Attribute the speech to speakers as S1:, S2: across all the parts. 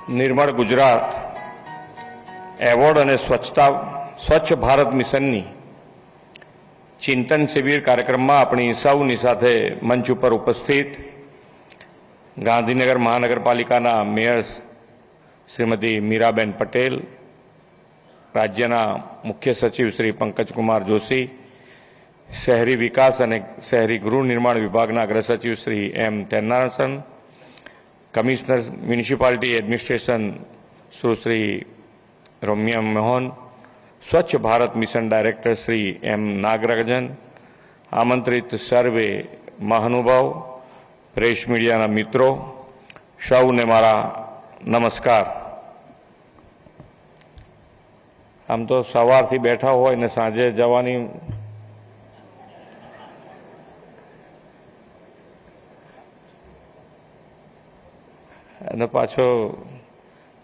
S1: નિર્મળ Gujarat award અને સ્વચ્છ ભારત મિશનની ચિંતન શિબિર કાર્યક્રમમાં આપણી સૌની સાથે મંચ ઉપર ઉપસ્થિત ગાંધીનગર મહાનગરપાલિકાના મેયર શ્રીમતી મીરાબેન પટેલ, રાજ્યના મુખ્ય સચિવ શ્રી પંકજકુમાર જોશી, શહેરી વિકાસ અને શહેરી ગૃહ નિર્માણ વિભાગના અગ્રસચિવ શ્રી એમ તેનારસન, કમિશનર મ્યુનિસિપાલિટી એડમિનિસ્ટ્રેશન સુશ્રી રમ્યા મોહન, સ્વચ્છ ભારત મિશન ડાયરેક્ટર શ્રી એમ નાગરાજન, આમંત્રિત સર્વે મહાનુભાવ, પ્રેસ મીડિયાના મિત્રો, સૌને મારા નમસ્કાર. આમ તો સવારથી બેઠા હોય ને સાંજે જવાની અને પાછો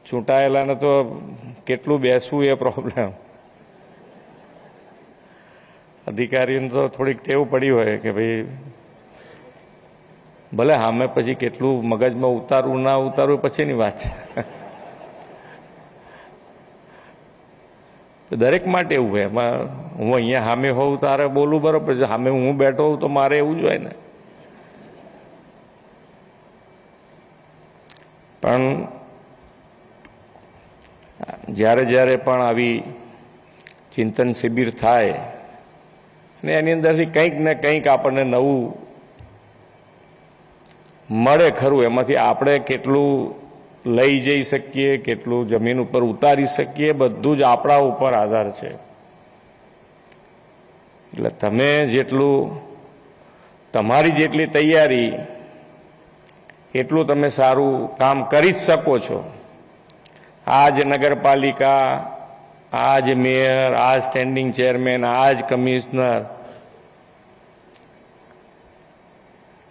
S1: ચૂંટાયેલાને તો કેટલું બેસવું એ પ્રોબ્લેમ. અધિકારીને તો થોડીક ટેવ પડી હોય કે ભાઈ ભલે સામે પછી કેટલું મગજમાં ઉતારવું ના ઉતારવું પછીની વાત છે. દરેક માટે એવું હોય. એમાં હું અહીંયા સામે હોઉં તારે બોલું બરોબર, સામે હું બેઠો હોઉં તો મારે એવું જ હોય ને. પણ જ્યારે જ્યારે પણ આવી ચિંતન શિબિર થાય ને એની અંદરથી કંઈક ને કંઈક આપણને નવું મળે ખરું. એમાંથી આપણે કેટલું લઈ જઈ શકીએ, કેટલું જમીન ઉપર ઉતારી શકીએ, બધું જ આપણા ઉપર આધાર છે. એટલે તમે જેટલું તમારી જેટલી તૈયારી એટલું તમે સારું કામ કરી જ શકો છો. આજ નગરપાલિકા, આજ મેયર, આજ સ્ટેન્ડિંગ ચેરમેન, આજ કમિશનર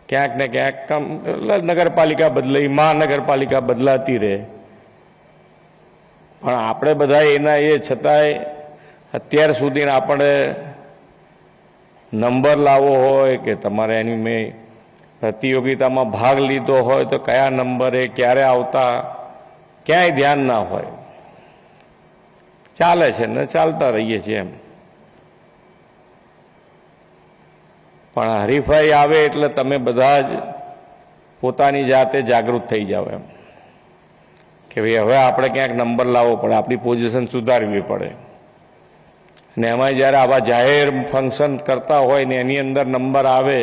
S1: ક્યાંક ને ક્યાંક નગરપાલિકા બદલાઈ, મહાનગરપાલિકા બદલાતી રહે, પણ આપણે બધા એના એ છતાંય અત્યાર સુધી આપણે નંબર લાવવો હોય કે તમારે એની મેં પ્રતિયોગિતામાં ભાગ લીધો હોય તો કયા નંબરે ક્યારે આવતા ક્યાંય ધ્યાન ના હોય. ચાલે છે ને ચાલતા રહીએ છીએ એમ. પણ હરીફાઈ આવે એટલે તમે બધા જ પોતાની જાતે જાગૃત થઈ જાઓ એમ કે ભાઈ હવે આપણે ક્યાંક નંબર લાવવો પડે, આપણી પોઝિશન સુધારવી પડે. ને એમાં જ્યારે આવા જાહેર ફંક્શન કરતા હોય ને એની અંદર નંબર આવે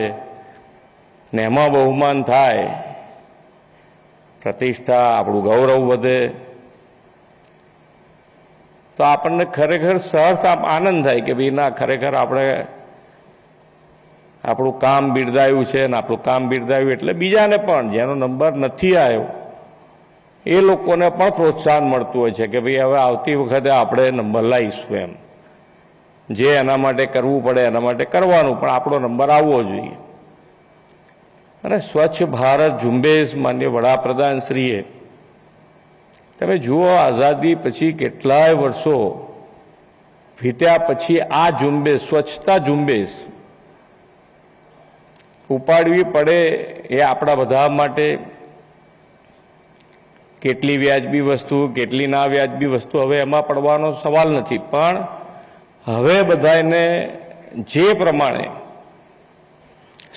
S1: ને એમાં બહુમાન થાય, પ્રતિષ્ઠા, આપણું ગૌરવ વધે, તો આપણને ખરેખર સહર્ષ આનંદ થાય કે ભાઈ ના, ખરેખર આપણે આપણું કામ બિરદાયું છે ને આપણું કામ બિરદાયું એટલે બીજાને પણ જેનો નંબર નથી આવ્યો એ લોકોને પણ પ્રોત્સાહન મળતું હોય છે કે ભાઈ હવે આવતી વખતે આપણે નંબર લાવીશું એમ. જે એના માટે કરવું પડે એના માટે કરવાનું, પણ આપણો નંબર આવવો જોઈએ. અને સ્વચ્છ ભારત ઝુંબેશ માન્ય વડાપ્રધાનશ્રીએ, તમે જુઓ આઝાદી પછી કેટલાય વર્ષો વીત્યા પછી આ ઝુંબેશ, સ્વચ્છતા ઝુંબેશ ઉપાડવી પડે એ આપણા બધા માટે કેટલી વ્યાજબી વસ્તુ, કેટલી ના વ્યાજબી વસ્તુ, હવે એમાં પડવાનો સવાલ નથી. પણ હવે બધાને જે પ્રમાણે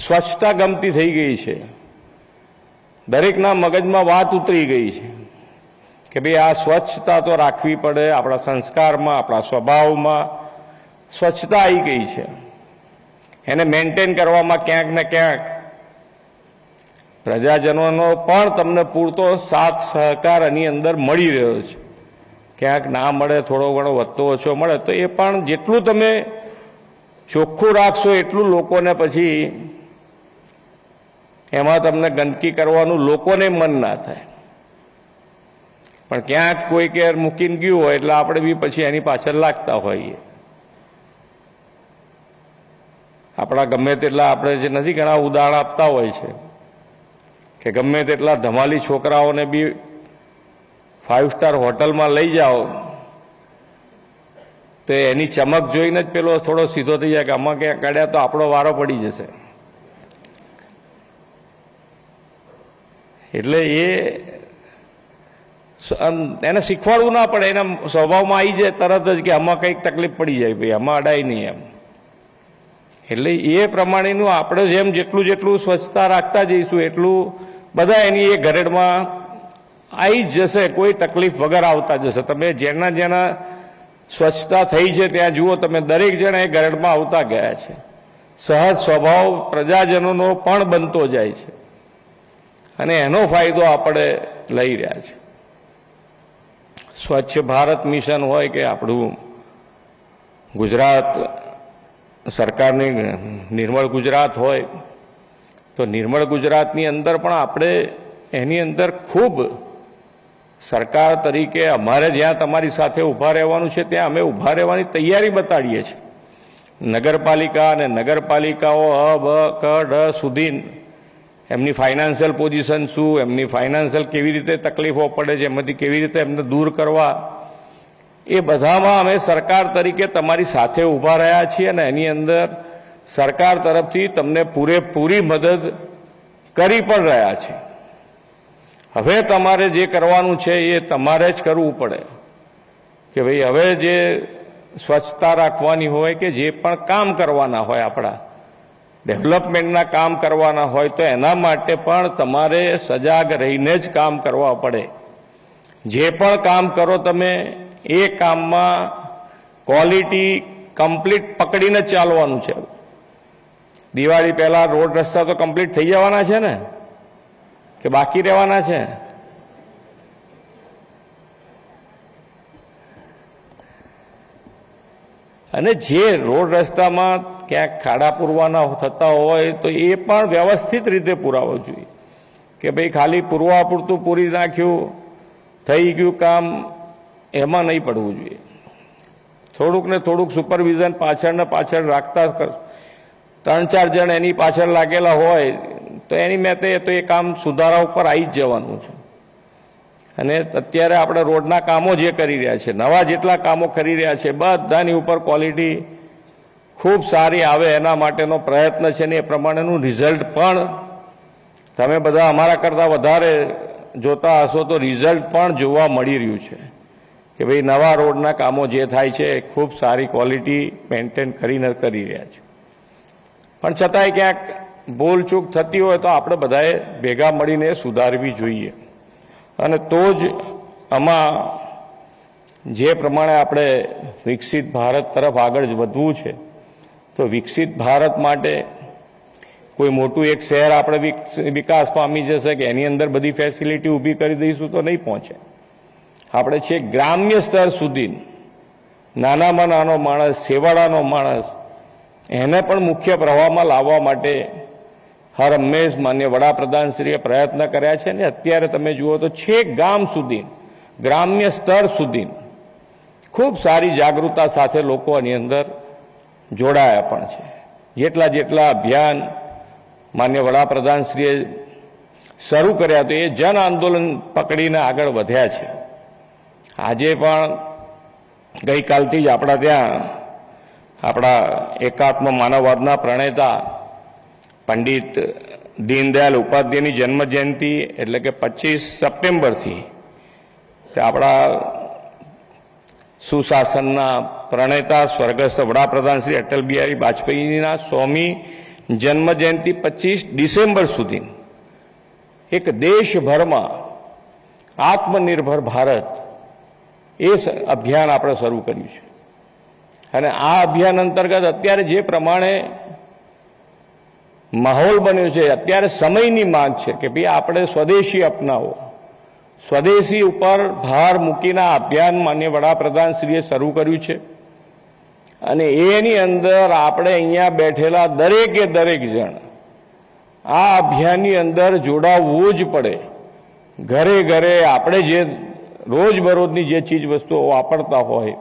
S1: સ્વચ્છતા ગમતી થઈ ગઈ છે, દરેકના મગજમાં વાત ઉતરી ગઈ છે કે ભાઈ આ સ્વચ્છતા તો રાખવી પડે. આપણા સંસ્કારમાં, આપણા સ્વભાવમાં સ્વચ્છતા આવી ગઈ છે. એને મેન્ટેન કરવામાં ક્યાંક ને ક્યાંક પ્રજાજનોનો પણ તમને પૂરતો સાથ સહકાર એની અંદર મળી રહ્યો છે. ક્યાંક ના મળે, થોડો ઘણો વધતો ઓછો મળે તો એ પણ જેટલું તમે ચોખ્ખું રાખશો એટલું લોકોને પછી એમાં તમને ગંદકી કરવાનું લોકોને મન ના થાય. પણ ક્યાંક કોઈ કેર મૂકીને ગયું હોય એટલે આપણે બી પછી એની પાછળ લાગતા હોઈએ. આપણા ગમે તેટલા આપણે જે નથી ઘણા ઉદાહરણ આપતા હોય છે કે ગમે તેટલા ધમાલી છોકરાઓને બી 5 સ્ટાર હોટલમાં લઈ જાઓ તો એની ચમક જોઈને જ પેલો થોડો સીધો થઈ જાય કે આમાં ક્યાં કાઢ્યા તો આપણો વારો પડી જશે. એટલે એ એને શીખવાડવું ના પડે, એના સ્વભાવમાં આવી જાય તરત જ કે આમાં કંઈક તકલીફ પડી જાય, ભાઈ આમાં અડાય નહીં એમ. એટલે એ પ્રમાણેનું આપણે જેટલું જેટલું સ્વચ્છતા રાખતા જઈશું એટલું બધા એની એ ઘરેડમાં આવી જ જશે, કોઈ તકલીફ વગર આવતા જશે. તમે જેના સ્વચ્છતા થઈ છે ત્યાં જુઓ તમે, દરેક જણા એ ઘરેડમાં આવતા ગયા છે. સહજ સ્વભાવ પ્રજાજનોનો પણ બનતો જાય છે અને એનો ફાયદો આપણે લઈ રહ્યા છે. સ્વચ્છ ભારત મિશન હોય કે આપણું ગુજરાત સરકારની નિર્મળ ગુજરાત હોય, તો નિર્મળ ગુજરાતની અંદર પણ આપણે એની અંદર ખૂબ સરકાર તરીકે અમારે જ્યાં તમારી સાથે ઊભા રહેવાનું છે ત્યાં અમે ઊભા રહેવાની તૈયારી બતાડીએ છીએ. નગરપાલિકા અને નગરપાલિકાઓ અ બ ક ડ સુધી એમની ફાઇનાન્શિયલ પોઝિશન શું, એમની ફાઇનાન્શિયલ કેવી રીતે તકલીફો પડે છે, એમાંથી કેવી રીતે એમને દૂર કરવા, એ બધામાં અમે સરકાર તરીકે તમારી સાથે ઊભા રહ્યા છીએ અને એની અંદર સરકાર તરફથી તમને પૂરેપૂરી મદદ કરી પણ રહ્યા છે. હવે તમારે જે કરવાનું છે એ તમારે જ કરવું પડે કે ભાઈ હવે જે સ્વચ્છતા રાખવાની હોય કે જે પણ કામ કરવાના હોય, આપણા ડેવલપમેન્ટના કામ કરવાના હોય, તો એના માટે પણ તમારે સજાગ રહીને જ કામ કરવા પડે. જે પણ કામ કરો તમે એ કામમાં ક્વોલિટી કમ્પ્લીટ પકડીને જ ચાલવાનું છે. દિવાળી પહેલા રોડ રસ્તા તો કમ્પ્લીટ થઈ જવાના છે ને, કે બાકી રહેવાના છે? અને જે રોડ રસ્તામાં ક્યાંક ખાડા પૂરવાના થતા હોય તો એ પણ વ્યવસ્થિત રીતે પુરાવો જોઈએ કે ભાઈ ખાલી પૂરવા પૂરતું પૂરી નાખ્યું, થઈ ગયું કામ, એમાં નહીં પડવું જોઈએ. થોડુંક ને થોડુંક સુપરવિઝન પાછળ ને પાછળ રાખતા 3-4 જણ એની પાછળ લાગેલા હોય તો એની મેતે તો એ કામ સુધારા ઉપર આવી જ જવાનું છે. અને અત્યારે આપણે રોડના કામો જે કરી રહ્યા છે, નવા જેટલા કામો કરી રહ્યા છે, બધાની ઉપર ક્વોલિટી ખૂબ સારી આવે એના માટેનો પ્રયત્ન છે ને એ પ્રમાણેનું રિઝલ્ટ પણ તમે બધા અમારા કરતાં વધારે જોતા હશો તો રિઝલ્ટ પણ જોવા મળી રહ્યું છે કે ભાઈ નવા રોડના કામો જે થાય છે એ ખૂબ સારી ક્વોલિટી મેન્ટેન કરીને કરી રહ્યા છે. પણ છતાંય ક્યાંક ભૂલચૂક થતી હોય તો આપણે બધાએ ભેગા મળીને સુધારવી જોઈએ. અને તો જ આમાં જે પ્રમાણે આપણે વિકસિત ભારત તરફ આગળ વધવું છે, તો વિકસિત ભારત માટે કોઈ મોટું એક શહેર આપણે વિકાસ પામી જશે કે એની અંદર બધી ફેસિલિટી ઊભી કરી દઈશું તો નહીં પહોંચે. આપણે છે ગ્રામ્ય સ્તર સુધી નાનામાં નાનો માણસ, છેવાડાનો માણસ, એને પણ મુખ્ય પ્રવાહમાં લાવવા માટે હર હંમેશ માન્ય વડાપ્રધાનશ્રીએ પ્રયત્ન કર્યા છે. ને અત્યારે તમે જુઓ તો છેક ગામ સુધી, ગ્રામ્ય સ્તર સુધી ખૂબ સારી જાગૃતતા સાથે લોકો આની અંદર જોડાયા પણ છે. જેટલા અભિયાન માન્ય વડાપ્રધાનશ્રીએ શરૂ કર્યા તો એ જન આંદોલન પકડીને આગળ વધ્યા છે. આજે પણ ગઈકાલથી જ આપણા ત્યાં આપણા એકાત્મ માનવવાદના પ્રણેતા પંડિત દીનદયાળ ઉપાધ્યાયની જન્મજયંતિ એટલે કે 25 સપ્ટેમ્બરથી આપણા સુશાસનના પ્રણેતા સ્વર્ગસ્થ વડાપ્રધાન શ્રી અટલ બિહારી વાજપેયીના 100મી જન્મજયંતિ 25 ડિસેમ્બર સુધી એક દેશભરમાં આત્મનિર્ભર ભારત એ અભિયાન આપણે શરૂ કર્યું છે. અને આ અભિયાન અંતર્ગત અત્યારે જે પ્રમાણે માહોલ બન્યો છે, અત્યારે સમયની માંગ છે કે ભાઈ આપણે સ્વદેશી અપનાવો. સ્વદેશી ઉપર ભાર મૂકીને આ અભિયાન માન્ય વડાપ્રધાનશ્રીએ શરૂ કર્યું છે. અને એની અંદર આપણે અહીંયા બેઠેલા દરેકે દરેક જણ આ અભિયાનની અંદર જોડાવવું જ પડે. ઘરે ઘરે આપણે જે રોજબરોજની જે ચીજ વસ્તુઓ વાપરતા હોય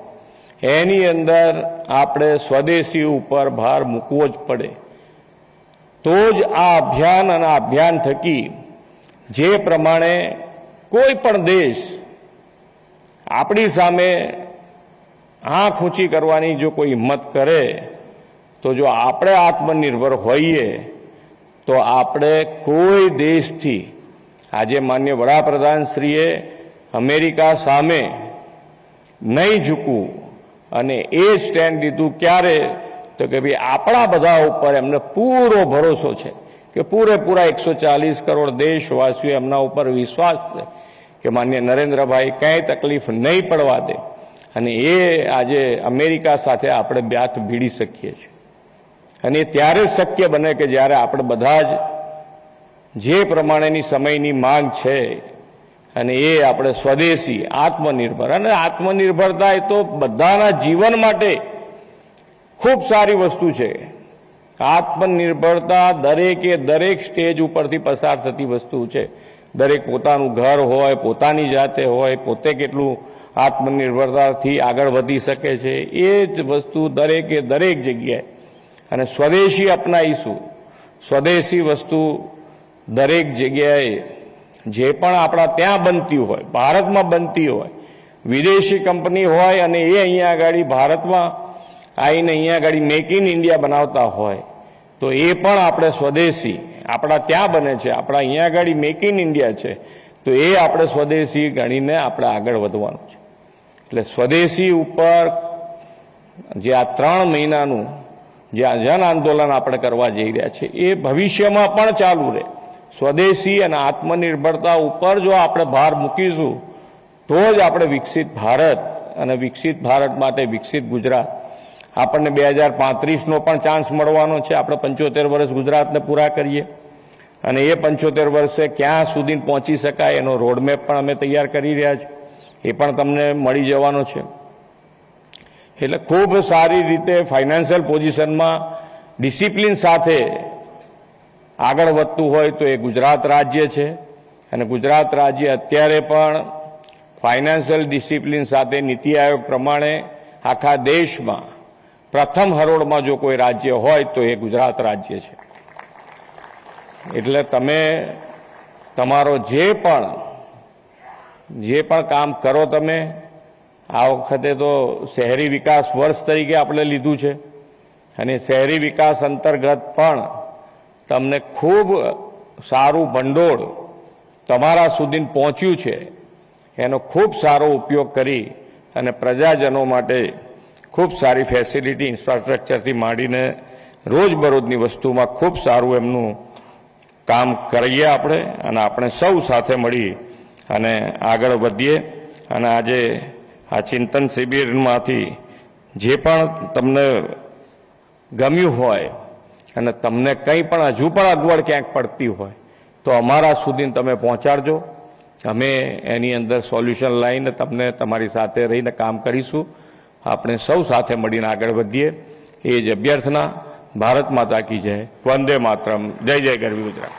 S1: એની અંદર આપણે સ્વદેશી ઉપર ભાર મૂકવો જ પડે. તો જ આ અભિયાન અને આ અભિયાન થકી જે પ્રમાણે કોઈ પણ દેશ આપણી સામે આંખ ઊંચી કરવાની જો કોઈ હિંમત કરે તો જો આપણે આત્મનિર્ભર હોઈએ તો આપણે કોઈ દેશથી આજે માન્ય વડાપ્રધાનશ્રીએ અમેરિકા સામે નહીં ઝૂકવું અને એ સ્ટેન્ડ લીધું ક્યારે તો કે ભાઈ આપણા બધા ઉપર એમને પૂરો ભરોસો છે કે પૂરેપૂરા 140 કરોડ દેશવાસીઓ એમના ઉપર વિશ્વાસ છે કે માન્ય નરેન્દ્રભાઈ કંઈ તકલીફ નહીં પડવા દે અને એ આજે અમેરિકા સાથે આપણે બ્યાત ભીડી શકીએ છીએ અને ત્યારે જ શક્ય બને કે જ્યારે આપણે બધા જ જે પ્રમાણેની સમયની માંગ છે અને એ આપણે સ્વદેશી આત્મનિર્ભર અને આત્મનિર્ભરતા એ તો બધાના જીવન માટે ખૂબ સારી વસ્તુ છે. આત્મનિર્ભરતા દરેકે દરેક સ્ટેજ ઉપરથી પસાર થતી વસ્તુ છે. દરેક પોતાનું ઘર હોય, પોતાની જાતે હોય, પોતે કેટલું આત્મનિર્ભરતાથી આગળ વધી શકે છે એ જ વસ્તુ દરેકે દરેક જગ્યાએ અને સ્વદેશી અપનાવીશું. સ્વદેશી વસ્તુ દરેક જગ્યાએ જે પણ આપણા ત્યાં બનતી હોય, ભારતમાં બનતી હોય, વિદેશી કંપની હોય અને એ અહીંયા આગળ ભારતમાં આવીને અહીંયા આગળ મેક ઇન ઇન્ડિયા બનાવતા હોય તો એ પણ આપણે સ્વદેશી આપણા ત્યાં બને છે, આપણા અહીંયા આગળ મેક ઇન ઇન્ડિયા છે તો એ આપણે સ્વદેશી ગણીને આપણે આગળ વધવાનું છે. એટલે સ્વદેશી ઉપર જે આ 3 મહિનાનું જે આ જન આંદોલન આપણે કરવા જઈ રહ્યા છે એ ભવિષ્યમાં પણ ચાલુ રહે. સ્વદેશી અને આત્મનિર્ભરતા ઉપર જો આપણે ભાર મૂકીશું તો જ આપણે વિકસિત ભારત અને વિકસિત ભારત માટે વિકસિત ગુજરાત આપણને 2035નો પણ ચાન્સ મળવાનો છે. આપણે 75 વર્ષ ગુજરાતને પૂરા કરીએ અને એ 75 વર્ષે ક્યાં સુધી પહોંચી શકાય એનો રોડમેપ પણ અમે તૈયાર કરી રહ્યા છીએ, એ પણ તમને મળી જવાનો છે. એટલે ખૂબ સારી રીતે ફાઇનાન્શિયલ પોઝિશનમાં ડિસિપ્લિન સાથે આગળ વધતું હોય તો એ ગુજરાત રાજ્ય છે અને ગુજરાત રાજ્ય અત્યારે પણ ફાઇનાન્શિયલ ડિસિપ્લિન સાથે નીતિ આયોગ પ્રમાણે આખા દેશમાં પ્રથમ હરોળમાં જો કોઈ રાજ્ય હોય તો એ ગુજરાત રાજ્ય છે. એટલે તમે તમારો જે પણ કામ કરો તમે આ વખતે તો શહેરી વિકાસ વર્ષ તરીકે આપણે લીધું છે અને શહેરી વિકાસ અંતર્ગત પણ તમને ખૂબ સારું ભંડોળ તમારા સુધી પહોંચ્યું છે. એનો ખૂબ સારો ઉપયોગ કરી અને પ્રજાજનો માટે ખૂબ સારી ફેસિલિટી ઇન્ફ્રાસ્ટ્રક્ચરથી માંડીને રોજબરોજની વસ્તુમાં ખૂબ સારું એમનું કામ કરીએ આપણે અને આપણે સૌ સાથે મળી અને આગળ વધીએ. અને આજે આ ચિંતન શિબિરમાંથી જે પણ તમને ગમ્યું હોય અને તમને કંઈ પણ હજુ પણ અગવડ ક્યાંક પડતી હોય તો અમારા સુધી તમે પહોંચાડજો. અમે એની અંદર સોલ્યુશન લાવીને તમને તમારી સાથે રહીને કામ કરીશું. આપણે સૌ સાથે મળીને આગળ વધીએ એ જ અભ્યર્થના. ભારત માતા કી જય. વંદે માતરમ. જય જય ગરવી ગુજરાત.